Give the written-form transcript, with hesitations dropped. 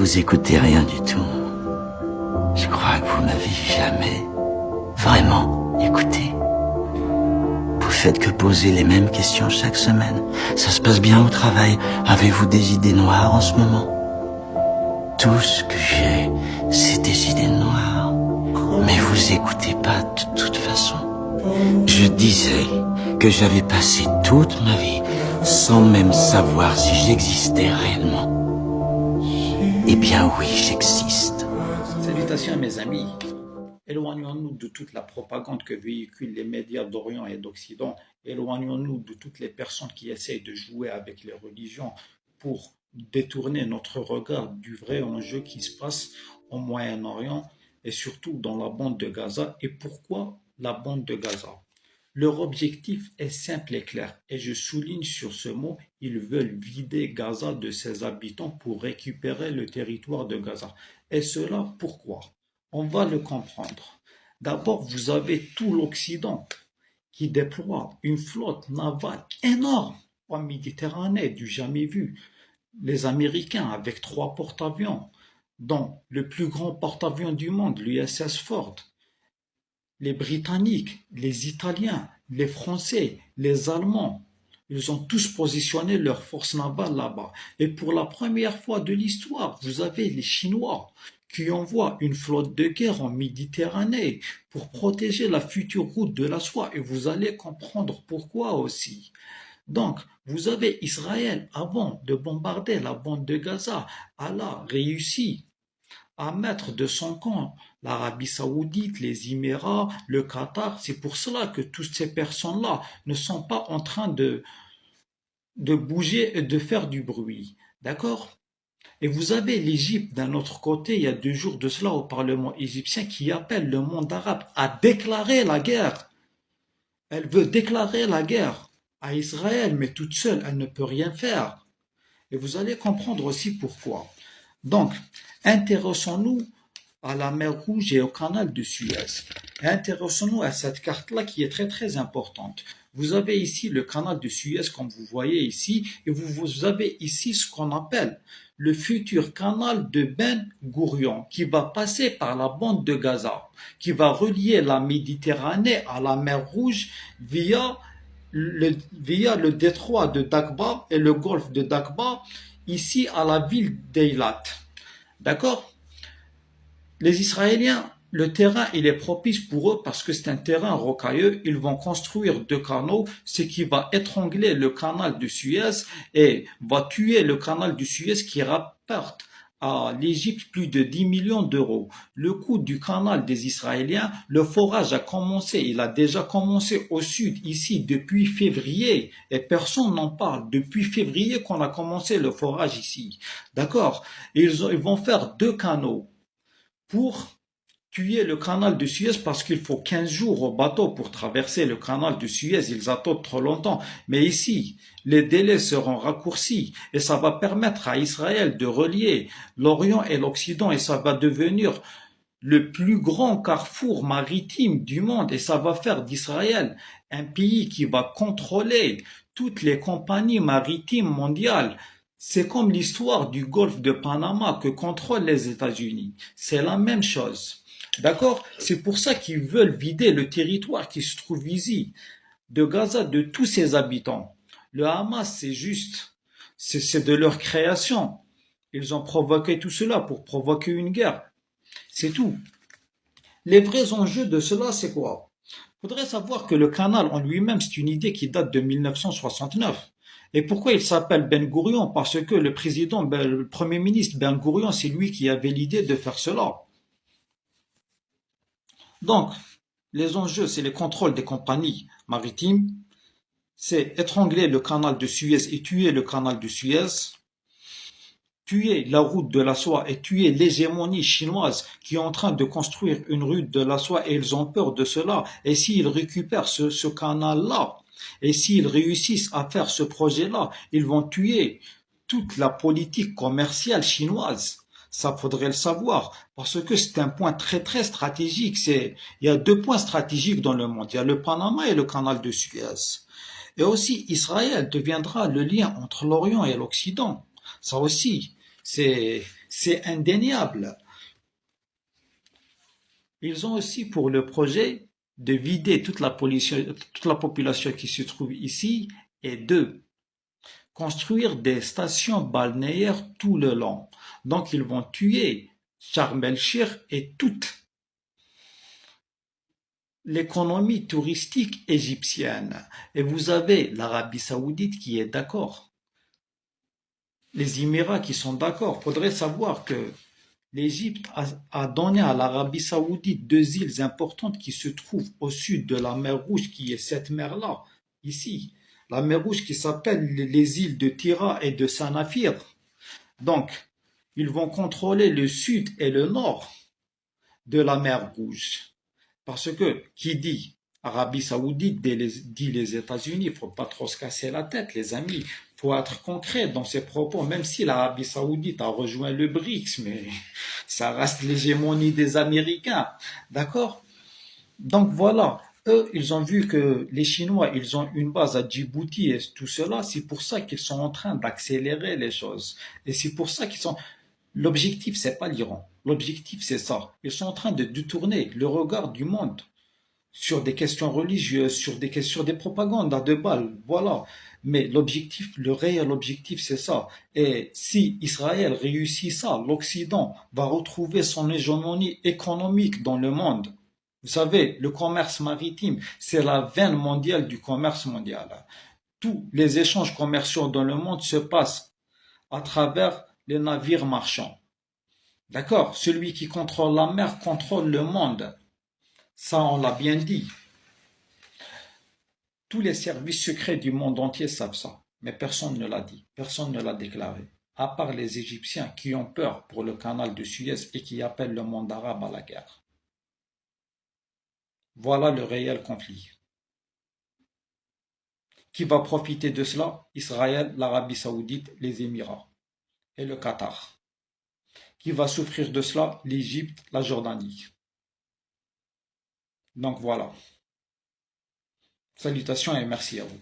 vous écoutez rien du tout. Je crois que vous m'avez jamais vraiment écouté. Vous faites que poser les mêmes questions chaque semaine. Ça se passe bien au travail? Avez-vous des idées noires en ce moment? Tout ce que j'ai, c'est des idées noires. Mais vous écoutez pas de toute façon. Je disais que j'avais passé toute ma vie sans même savoir si j'existais réellement. Eh bien oui, j'existe. Salutations mes amis. Éloignons-nous de toute la propagande que véhiculent les médias d'Orient et d'Occident. Éloignons-nous de toutes les personnes qui essayent de jouer avec les religions pour détourner notre regard du vrai enjeu qui se passe au Moyen-Orient et surtout dans la bande de Gaza. Et pourquoi la bande de Gaza? Leur objectif est simple et clair, et je souligne sur ce mot, ils veulent vider Gaza de ses habitants pour récupérer le territoire de Gaza. Et cela, pourquoi? On va le comprendre. D'abord, vous avez tout l'Occident qui déploie une flotte navale énorme en Méditerranée, du jamais vu. Les Américains avec 3 porte-avions, dont le plus grand porte-avions du monde, l'USS Ford. Les Britanniques, les Italiens, les Français, les Allemands, ils ont tous positionné leurs forces navales là-bas. Et pour la première fois de l'histoire, vous avez les Chinois qui envoient une flotte de guerre en Méditerranée pour protéger la future route de la soie. Et vous allez comprendre pourquoi aussi. Donc, vous avez Israël, avant de bombarder la bande de Gaza, elle a réussi à mettre de son camp l'Arabie Saoudite, les Émirats, le Qatar. C'est pour cela que toutes ces personnes-là ne sont pas en train de bouger et de faire du bruit. D'accord? Et vous avez l'Égypte d'un autre côté, il y a 2 jours de cela au Parlement égyptien qui appelle le monde arabe à déclarer la guerre. Elle veut déclarer la guerre à Israël, mais toute seule, elle ne peut rien faire. Et vous allez comprendre aussi pourquoi. Donc, intéressons-nous à la mer Rouge et au canal de Suez. Et intéressons-nous à cette carte-là qui est très très importante. Vous avez ici le canal de Suez comme vous voyez ici et vous avez ici ce qu'on appelle le futur canal de Ben Gourion qui va passer par la bande de Gaza, qui va relier la Méditerranée à la mer Rouge via le détroit de Dakba et le golfe de Dakba ici à la ville d'Eilat. D'accord? Les Israéliens, le terrain, il est propice pour eux parce que c'est un terrain rocailleux. Ils vont construire 2 canaux, ce qui va étrangler le canal de Suez et va tuer le canal de Suez qui rapporte à l'Égypte plus de 10 millions d'euros. Le coût du canal des Israéliens, le forage a commencé, il a déjà commencé au sud, ici, depuis février, et personne n'en parle. Depuis février qu'on a commencé le forage ici. D'accord? Ils vont faire 2 canaux pour tuer le canal de Suez parce qu'il faut 15 jours au bateau pour traverser le canal de Suez. Ils attendent trop longtemps. Mais ici, les délais seront raccourcis et ça va permettre à Israël de relier l'Orient et l'Occident et ça va devenir le plus grand carrefour maritime du monde et ça va faire d'Israël un pays qui va contrôler toutes les compagnies maritimes mondiales. C'est comme l'histoire du golfe de Panama que contrôlent les États-Unis. C'est la même chose. D'accord? C'est pour ça qu'ils veulent vider le territoire qui se trouve ici, de Gaza, de tous ses habitants. Le Hamas, c'est juste, c'est de leur création. Ils ont provoqué tout cela pour provoquer une guerre. C'est tout. Les vrais enjeux de cela, c'est quoi? Il faudrait savoir que le canal en lui-même, c'est une idée qui date de 1969. Et pourquoi il s'appelle Ben Gourion? Parce que le le premier ministre Ben Gourion, c'est lui qui avait l'idée de faire cela. Donc, les enjeux, c'est le contrôle des compagnies maritimes, c'est étrangler le canal de Suez et tuer le canal de Suez, tuer la route de la soie et tuer l'hégémonie chinoise qui est en train de construire une route de la soie et ils ont peur de cela. Et s'ils récupèrent ce canal-là, et s'ils réussissent à faire ce projet-là, ils vont tuer toute la politique commerciale chinoise. Ça faudrait le savoir, parce que c'est un point très très stratégique. Il y a 2 points stratégiques dans le monde. Il y a le Panama et le canal de Suez. Et aussi, Israël deviendra le lien entre l'Orient et l'Occident. Ça aussi, c'est c'est indéniable. Ils ont aussi pour le projet de vider toute la population qui se trouve ici et de construire des stations balnéaires tout le long. Donc ils vont tuer Sharm el-Sheikh et toute l'économie touristique égyptienne. Et vous avez l'Arabie Saoudite qui est d'accord. Les Émirats qui sont d'accord. Il faudrait savoir que l'Égypte a donné à l'Arabie Saoudite 2 îles importantes qui se trouvent au sud de la mer Rouge, qui est cette mer-là, ici. La mer Rouge qui s'appelle les îles de Tira et de Sanafir. Donc, ils vont contrôler le sud et le nord de la mer Rouge. Parce que, qui dit Arabie Saoudite dit les États-Unis, il ne faut pas trop se casser la tête, les amis. Il faut être concret dans ses propos, même si l'Arabie Saoudite a rejoint le BRICS, mais ça reste l'hégémonie des Américains. D'accord? Donc voilà, eux, ils ont vu que les Chinois, ils ont une base à Djibouti et tout cela, c'est pour ça qu'ils sont en train d'accélérer les choses. Et c'est pour ça qu'ils sont... L'objectif, c'est pas l'Iran. L'objectif, c'est ça. Ils sont en train de détourner le regard du monde sur des questions religieuses, sur des propagandes à 2 balles, voilà. Mais l'objectif, le réel objectif, c'est ça. Et si Israël réussit ça, l'Occident va retrouver son hégémonie économique dans le monde. Vous savez, le commerce maritime, c'est la veine mondiale du commerce mondial. Tous les échanges commerciaux dans le monde se passent à travers les navires marchands. D'accord? Celui qui contrôle la mer contrôle le monde. Ça, on l'a bien dit. Tous les services secrets du monde entier savent ça, mais personne ne l'a dit, personne ne l'a déclaré, à part les Égyptiens qui ont peur pour le canal de Suez et qui appellent le monde arabe à la guerre. Voilà le réel conflit. Qui va profiter de cela? Israël, l'Arabie Saoudite, les Émirats et le Qatar. Qui va souffrir de cela? L'Égypte, la Jordanie. Donc voilà. Salutations et merci à vous.